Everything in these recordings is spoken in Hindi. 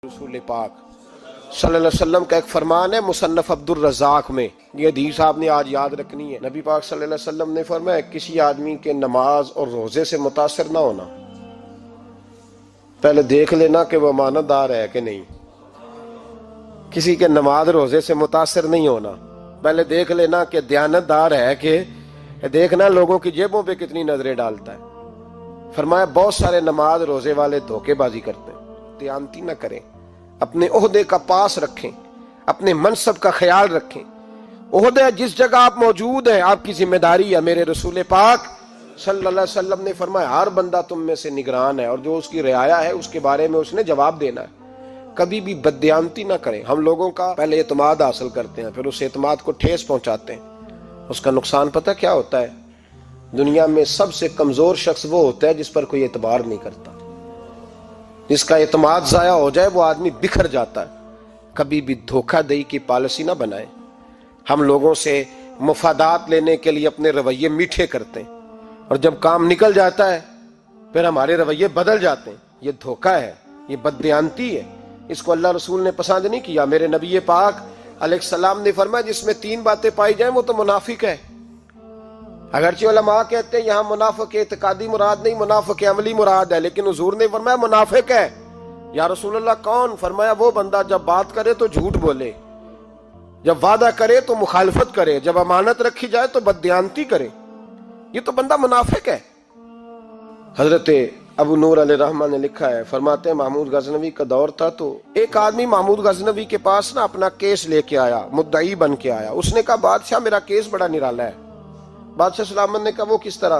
रसूल पाक सल्लल्लाहु अलैहि वसल्लम का एक फरमान है मुसन्नफ अब्दुल रज़ाक में, ये हदीस आपने आज याद रखनी है। नबी पाक सल्लल्लाहु अलैहि वसल्लम ने फरमाया किसी आदमी के नमाज और रोजे से मुतासिर ना होना, पहले देख लेना कि वो अमानतदार है कि नहीं। किसी के नमाज रोजे से मुतासिर नहीं होना, पहले देख लेना कि दयानतदार है कि देखना लोगों की जेबों पे कितनी नजरें डालता है। फरमाया बहुत सारे नमाज रोजे वाले धोखेबाजी करते हैं, दयानती ना करें, अपने ओहदे का पास रखें, अपने मनसब का ख्याल रखें। ओहदे जिस जगह आप मौजूद हैं आपकी जिम्मेदारी है। मेरे रसूल पाक सल्लल्लाहु अलैहि वसल्लम ने फरमाया हर बंदा तुम में से निगरान है और जो उसकी रियाया है उसके बारे में उसने जवाब देना है। कभी भी बददयानती ना करें। हम लोगों का पहले एतमाद हासिल करते हैं, फिर उस एतमाद को ठेस पहुंचाते हैं। उसका नुकसान पता क्या होता है? दुनिया में सबसे कमजोर शख्स वो होता है जिस पर कोई एतबार नहीं करता। जिसका एतमाद जाया हो जाए वो आदमी बिखर जाता है। कभी भी धोखाधड़ी की पॉलिसी ना बनाए। हम लोगों से मुफादात लेने के लिए अपने रवैये मीठे करते हैं और जब काम निकल जाता है फिर हमारे रवैये बदल जाते हैं। ये धोखा है, ये बददयानती है। इसको अल्लाह रसूल ने पसंद नहीं किया। मेरे नबी पाक अलैहिस्सलाम ने फरमाया जिसमें तीन बातें पाई जाए वो तो मुनाफिक है। अगरचे उलमा कहते हैं यहाँ मुनाफिक इत्कादी मुराद नहीं, मुनाफिक अमली मुराद है, लेकिन हुजूर ने फरमाया मुनाफिक है। या रसूलुल्लाह कौन? फरमाया वो बंदा जब बात करे तो झूठ बोले, जब वादा करे तो मुखालफत करे, जब अमानत रखी जाए तो बददयानती करे। ये तो बंदा मुनाफिक है। हजरत अबू नूर अलैहिर्रहमान ने लिखा है, फरमाते हैं महमूद गजनवी का दौर था तो एक आदमी महमूद गजनवी के पास ना अपना केस लेके आया, मुद्दई बन के आया। उसने कहा बादशाह मेरा केस बड़ा निराला है। बादशाह सलामत ने कहा वो किस तरह?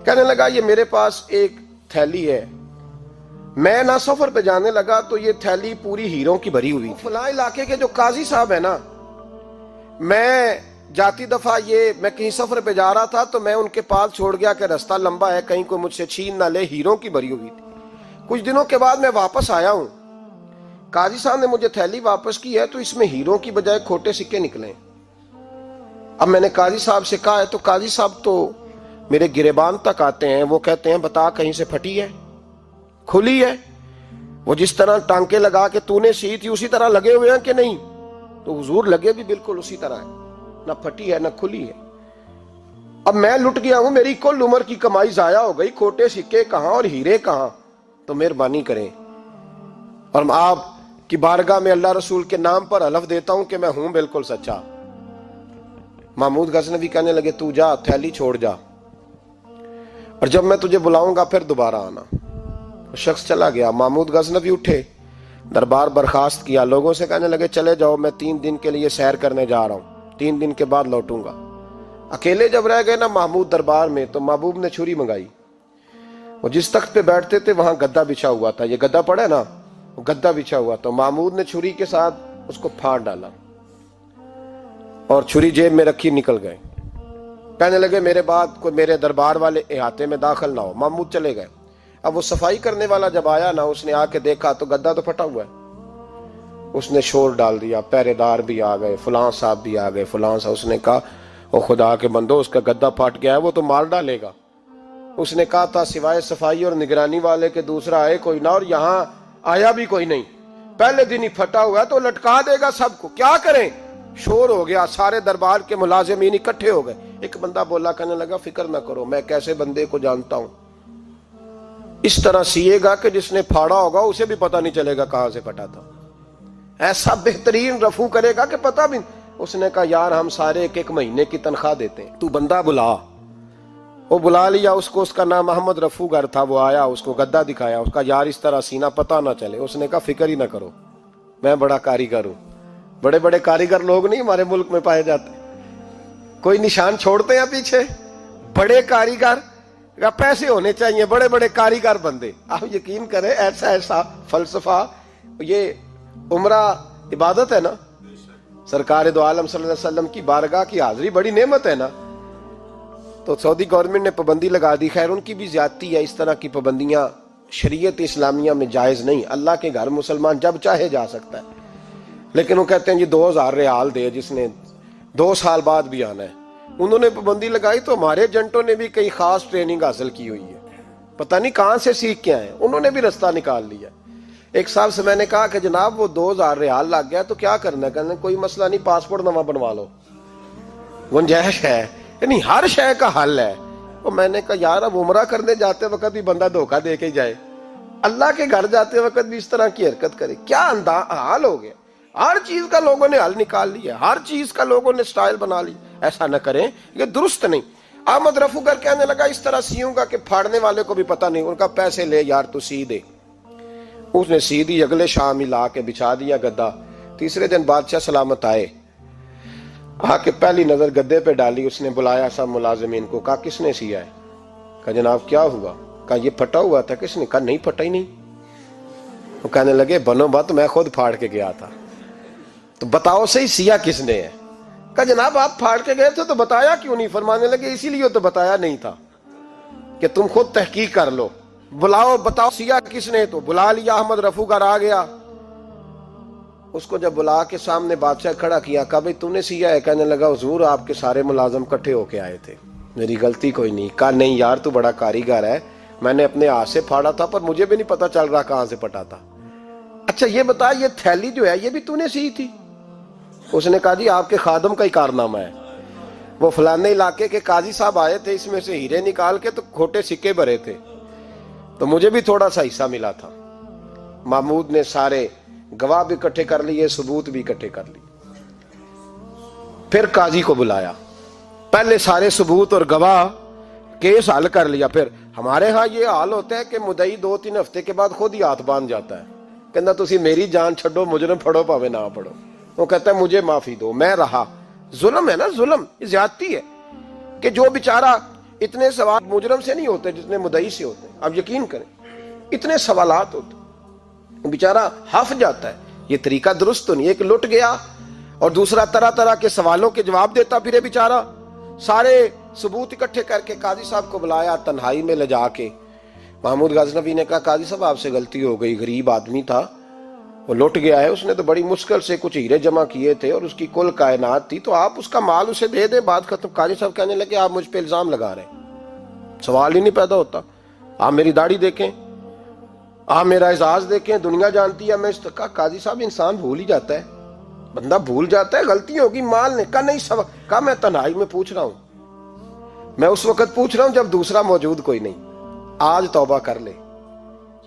कहने लगा ये मेरे पास एक थैली है, मैं ना सफर पे जाने लगा तो ये थैली पूरी हीरों की भरी हुई। फलां इलाके के जो काजी साहब है ना, मैं जाती दफा मैं कहीं सफर पे जा रहा था तो मैं उनके पास छोड़ गया कि रास्ता लंबा है, कहीं कोई मुझसे छीन ना ले, हीरों की भरी हुई थी। कुछ दिनों के बाद मैं वापस आया हूं, काजी साहब ने मुझे थैली वापस की है तो इसमें हीरों की बजाय खोटे सिक्के निकले। अब मैंने काजी साहब से कहा है तो काजी साहब तो मेरे गिरेबान तक आते हैं, वो कहते हैं बता कहीं से फटी है, खुली है? वो जिस तरह टांके लगा के तूने सी थी उसी तरह लगे हुए हैं कि नहीं? तो हुजूर लगे भी बिल्कुल उसी तरह है, ना फटी है ना खुली है। अब मैं लुट गया हूं, मेरी कुल उम्र की कमाई जाया हो गई, खोटे सिक्के कहां और हीरे कहां? तो मेहरबानी करें और आप की बारगाह में अल्लाह रसूल के नाम पर हलफ देता हूं कि मैं हूं बिल्कुल सच्चा। महमूद गजनवी कहने लगे तू जा, थैली छोड़ जा और जब मैं तुझे बुलाऊंगा फिर दोबारा आना। शख्स चला गया। महमूद गजनवी उठे, दरबार बर्खास्त किया, लोगों से कहने लगे चले जाओ, मैं 3 दिन के लिए सैर करने जा रहा हूं, 3 दिन के बाद लौटूंगा। अकेले जब रह गए ना महमूद दरबार में तो महबूब ने छुरी मंगाई। वो जिस तख्त पे बैठते थे वहां गद्दा बिछा हुआ था, ये गद्दा पड़ा है ना, वो गद्दा बिछा हुआ था। महमूद ने छुरी के साथ उसको फाड़ डाला और छुरी जेब में रखी निकल गए। कहने लगे मेरे बाद कोई मेरे दरबार वाले इहाते में दाखिल ना हो। महमूद चले गए। अब वो सफाई करने वाला जब आया ना, उसने आके देखा तो गद्दा तो फटा हुआ है। उसने शोर डाल दिया, पहरेदार भी आ गए, फलां साहब भी आ गए, फलां साहब। उसने कहा ओ खुदा के बंदो उसका गद्दा फट गया है, वो तो मार डालेगा। उसने कहा था सिवाय सफाई और निगरानी वाले के दूसरा आए कोई ना, और यहाँ आया भी कोई नहीं। पहले दिन ही फटा हुआ है तो लटका देगा सबको, क्या करें? शोर हो गया, सारे दरबार के मुलाजिमीन इकट्ठे हो गए। एक बंदा बोला, कहने लगा फिक्र ना करो, मैं कैसे बंदे को जानता हूं, इस तरह सिएगा कि जिसने फाड़ा होगा उसे भी पता नहीं चलेगा कहां से फटा था। ऐसा बेहतरीन रफू करेगा कि पता भी। उसने कहा यार हम सारे 1-1 महीने की तनख्वाह देते हैं, तू बंदा बुला। वो बुला लिया उसको, उसका नाम मोहम्मद रफूगर था। वो आया, उसको गद्दा दिखाया, उसका यार इस तरह सीना पता ना चले। उसने कहा फिक्र ही ना करो, मैं बड़ा कारीगर हूं। बड़े बड़े कारीगर लोग नहीं हमारे मुल्क में पाए जाते, कोई निशान छोड़ते हैं पीछे? बड़े कारीगर का पैसे होने चाहिए, बड़े बड़े कारीगर बंदे। आप यकीन करें ऐसा ऐसा फलसफा, ये उम्रा इबादत है ना, सरकार दो आलम सल्लल्लाहु अलैहि वसल्लम की बारगाह की हाजिरी बड़ी नेमत है ना। तो सऊदी गवर्नमेंट ने पाबंदी लगा दी, खैर उनकी भी ज्यादती है। इस तरह की पाबंदियां शरीयत इस्लामिया में जायज नहीं। अल्लाह के घर मुसलमान जब चाहे जा सकता है, लेकिन वो कहते हैं जी 2000 रियाल दे जिसने 2 साल बाद भी आना है। उन्होंने पाबंदी लगाई तो हमारे एजेंटों ने भी कई खास ट्रेनिंग हासिल की हुई है, पता नहीं कहां से सीख के आए, उन्होंने भी रास्ता निकाल लिया। एक साहब से मैंने कहा कि जनाब वो 2000 रियाल लग गया तो क्या करना है? कहने कोई मसला नहीं, पासपोर्ट नवा बनवा लो, गुंजाइश है। यानी हर शय का हल है। तो मैंने कहा यार अब उमरा करने जाते वक्त भी बंदा धोखा दे के जाए, अल्लाह के घर जाते वक्त भी इस तरह की हरकत करे, क्या हाल हो गया। हर चीज का लोगों ने हल निकाल लिया, हर चीज का लोगों ने स्टाइल बना ली। ऐसा न करें, ये दुरुस्त नहीं। अहमद रफूगर कहने लगा इस तरह सीऊंगा कि फाड़ने वाले को भी पता नहीं। उनका पैसे ले यार तू सी दे। उसने सी दी, अगले शाम ही ला के बिछा दिया गद्दा। तीसरे दिन बादशाह सलामत आए, आके पहली नजर गद्दे पे डाली। उसने बुलाया सब मुलाजिमीन को, कहा किसने सिया है? कहा जनाब क्या हुआ? कहा ये फटा हुआ था। किसने? कहा नहीं फटा ही नहीं। वो कहने लगे बनो बात, मैं खुद फाड़ के गया था। तो बताओ सही सिया किसने है? कहा जनाब आप फाड़ के गए थे तो बताया क्यों नहीं? फरमाने लगे इसीलिए तो बताया नहीं था कि तुम खुद तहकीक कर लो, बुलाओ बताओ सिया किसने। तो बुला लिया, अहमद रफूगर आ गया। उसको जब बुला के सामने बादशाह खड़ा किया, कहा भाई तूने सिया है? कहने लगा हुजूर आपके सारे मुलाजम इकट्ठे होके आए थे, मेरी गलती कोई नहीं। कहा नहीं यार तू बड़ा कारीगर है, मैंने अपने हाथ से फाड़ा था पर मुझे भी नहीं पता चल रहा कहां से फटा था। अच्छा ये बता ये थैली जो है ये भी तूने सी थी? उसने कहा जी आपके खादम का ही कारनामा है, वो फलाने इलाके के काजी साहब आए थे, इसमें से हीरे निकाल के तो खोटे सिक्के भरे थे, तो मुझे भी थोड़ा सा हिस्सा मिला था। महमूद ने सारे गवाह भी इकट्ठे कर लिए, सबूत भी इकट्ठे कर लिए। फिर काजी को बुलाया, पहले सारे सबूत और गवाह केस हल कर लिया। फिर हमारे यहाँ ये हाल होता है कि मुदई 2-3 हफ्ते के बाद खुद ही हाथ बांध जाता है, कहना तुसी मेरी जान छड़ो, मुजरम फड़ो भावे ना पड़ो। वो कहता है मुझे माफी दो, मैं रहा। जुल्म है ना, जुल्म ज्यादती है कि जो बेचारा इतने सवाल मुजरम से नहीं होते जितने मुदई से होते हैं। आप यकीन करें इतने सवालात होते, बेचारा हफ जाता है। ये तरीका दुरुस्त तो नहीं। एक लुट गया और दूसरा तरह तरह के सवालों के जवाब देता फिरे बेचारा। सारे सबूत इकट्ठे करके काजी साहब को बुलाया, तन्हाई में ले जाके महमूद गजनवी ने कहा काजी साहब आपसे गलती हो गई, गरीब आदमी था, वो लुट गया है, उसने तो बड़ी मुश्किल से कुछ हीरे जमा किए थे और उसकी कुल कायनात थी, तो आप उसका माल उसे दे दे, बात खत्म। काजी साहब कहने लगे आप मुझ पे इल्जाम लगा रहे, सवाल ही नहीं पैदा होता। आप मेरी दाढ़ी देखें, आप मेरा एजाज देखें, दुनिया जानती है मैं इस कहा काजी साहब इंसान भूल ही जाता है, बंदा भूल जाता है, गलती होगी माल ने। कहा नहीं सब, कहा मैं तन्हाई में पूछ रहा हूं, मैं उस वक्त पूछ रहा हूं जब दूसरा मौजूद कोई नहीं। आज तौबा कर ले,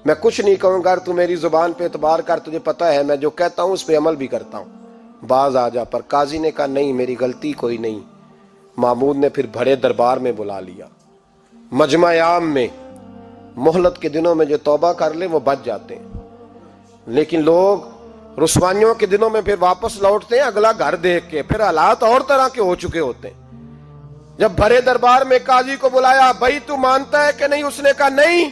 मैं कुछ नहीं कहूंगा, तू मेरी जुबान पे एतबार कर, तुझे पता है मैं जो कहता हूं उस पे अमल भी करता हूं, बाज आ जा। पर काजी ने कहा नहीं मेरी गलती कोई नहीं। महमूद ने फिर बड़े दरबार में बुला लिया, मजमा आम में। मोहलत के दिनों में जो तौबा कर ले वो बच जाते हैं, लेकिन लोग रुसवाइयों के दिनों में फिर वापस लौटते हैं अगला घर देख के, फिर हालात और तरह के हो चुके होते हैं। जब भरे दरबार में काजी को बुलाया, भाई तू मानता है कि नहीं? उसने कहा नहीं।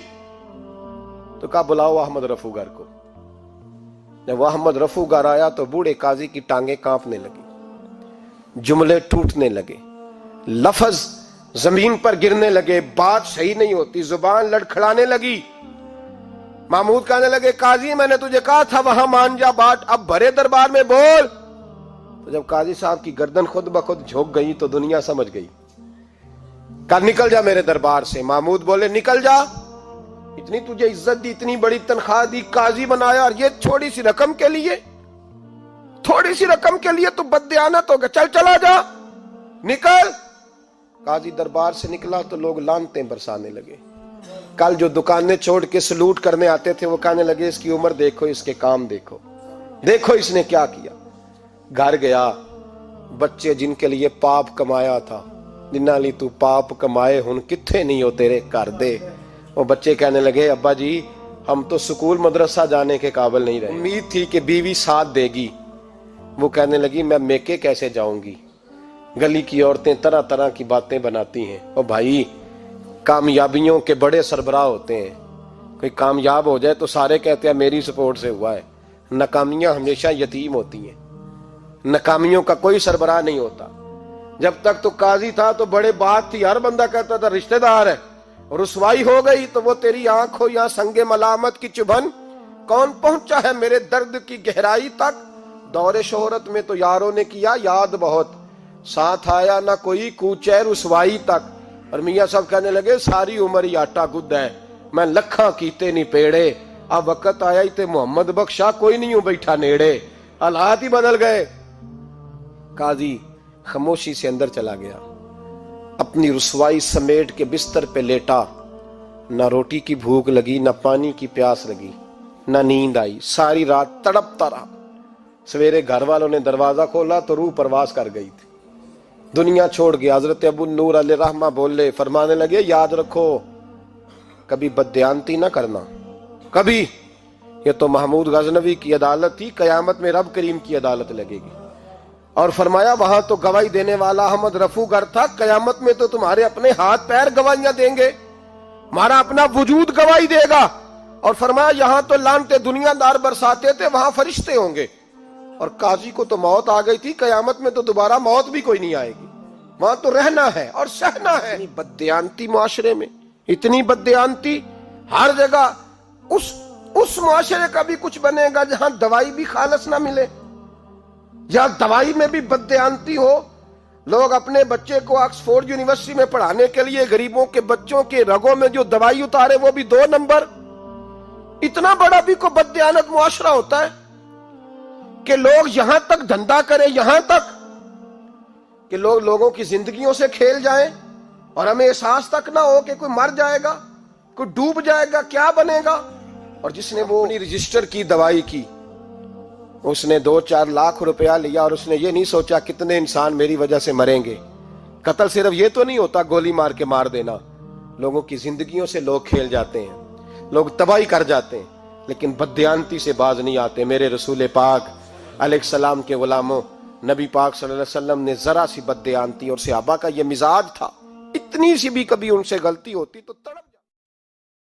तो कहा बुलाओ अहमद रफूगर को। जब वह अहमद रफूगर आया तो बूढ़े काजी की टांगे कांपने लगी, जुमले टूटने लगे, लफ्ज जमीन पर गिरने लगे, बात सही नहीं होती, जुबान लड़खड़ाने लगी। महमूद कहने लगे काजी मैंने तुझे कहा था वहां मान जा बात, अब भरे दरबार में बोल। तो जब काजी साहब की गर्दन खुद ब खुद झुक गई तो दुनिया समझ गई। कहा निकल जा मेरे दरबार से। महमूद बोले निकल जा, इतनी तुझे इज्जत दी, इतनी बड़ी तनख्वाह दी, काजी बनाया, और ये थोड़ी सी रकम के लिए, थोड़ी सी रकम के लिए तू बददियानत हो गया, चल चला जा, निकल। काजी दरबार से निकला तो लोग लानतें बरसाने लगे। कल जो दुकानें छोड़ के सलूट करने आते थे वो कहने लगे इसकी उम्र देखो, इसके काम देखो, देखो इसने क्या किया। घर गया, बच्चे जिनके लिए पाप कमाया था, जिन्ना ली तू पाप कमाए हुन किथे नहीं हो तेरे घर दे। वो बच्चे कहने लगे अब्बा जी हम तो स्कूल मदरसा जाने के काबिल नहीं रहे, उम्मीद थी कि बीवी साथ देगी। वो कहने लगी मैं मेके कैसे जाऊंगी, गली की औरतें तरह तरह की बातें बनाती हैं। और भाई कामयाबियों के बड़े सरबराह होते हैं, कोई कामयाब हो जाए तो सारे कहते हैं मेरी सपोर्ट से हुआ है। नाकामियां हमेशा यतीम होती हैं, नाकामियों का कोई सरबराह नहीं होता। जब तक तो काजी था तो बड़े बात थी, हर बंदा कहता था रिश्तेदार है, रुसवाई हो गई तो वो तेरी आंख हो या संगे मलामत की चुभन, कौन पहुंचा है मेरे दर्द की गहराई तक। दौरे शोहरत में तो यारों ने किया याद बहुत, साथ आया ना कोई कूचे रुसवाई तक। और मियाँ साहब कहने लगे सारी उम्र ही आटा गुद्द है, मैं लखा कीते नहीं पेड़े, अब वक्त आया ही ते मोहम्मद बख्शा कोई नहीं हूं बैठा नेड़े, हालात ही बदल गए। काजी खामोशी से अंदर चला गया, अपनी रुसवाई समेट के बिस्तर पे लेटा। ना रोटी की भूख लगी, ना पानी की प्यास लगी, ना नींद आई, सारी रात तड़पता रहा। सवेरे घर वालों ने दरवाजा खोला तो रूह परवास कर गई थी, दुनिया छोड़ गया। हजरत अबू नूर अलैहिर्रहमा बोले, फरमाने लगे, याद रखो कभी बददयांती ना करना, कभी। ये तो महमूद गजनवी की अदालत थी, कयामत में रब करीम की अदालत लगेगी। और फरमाया वहां तो गवाही देने वाला अहमद रफूगर था, कयामत में तो तुम्हारे अपने हाथ पैर गवाहियां देंगे, हमारा अपना वजूद गवाही देगा। और फरमाया यहां तो लानते दुनियादार बरसाते थे, वहां फरिश्ते होंगे। और काजी को तो मौत आ गई थी, कयामत में तो दोबारा मौत भी कोई नहीं आएगी, वहां तो रहना है और सहना है। इतनी बददयांती मुआशरे में, इतनी बददयांती हर जगह। उस मुआशरे का भी कुछ बनेगा जहां दवाई भी खालस ना मिले, या दवाई में भी बददयांती हो। लोग अपने बच्चे को ऑक्सफोर्ड यूनिवर्सिटी में पढ़ाने के लिए गरीबों के बच्चों के रगों में जो दवाई उतारे वो भी 2 नंबर। इतना बड़ा भी को बददयानत मुआशरा होता है कि लोग यहां तक धंधा करें, यहां तक कि लोग लोगों की जिंदगियों से खेल जाएं और हमें एहसास तक ना हो कि कोई मर जाएगा, कोई डूब जाएगा, क्या बनेगा। और जिसने वो अपनी रजिस्टर की दवाई की, उसने 2-4 लाख रुपया लिया और उसने ये नहीं सोचा कितने इंसान मेरी वजह से मरेंगे। कत्ल सिर्फ ये तो नहीं होता गोली मार के मार देना, लोगों की जिंदगियों से लोग खेल जाते हैं, लोग तबाही कर जाते हैं, लेकिन बददयांती से बाज नहीं आते। मेरे रसूल पाक अलैहिस्सलाम के गुलामों, नबी पाक सल्लल्लाहु अलैहि वसल्लम ने जरा सी बददयांती, और सहाबा का ये मिजाज था, इतनी सी भी कभी उनसे गलती होती तो तड़प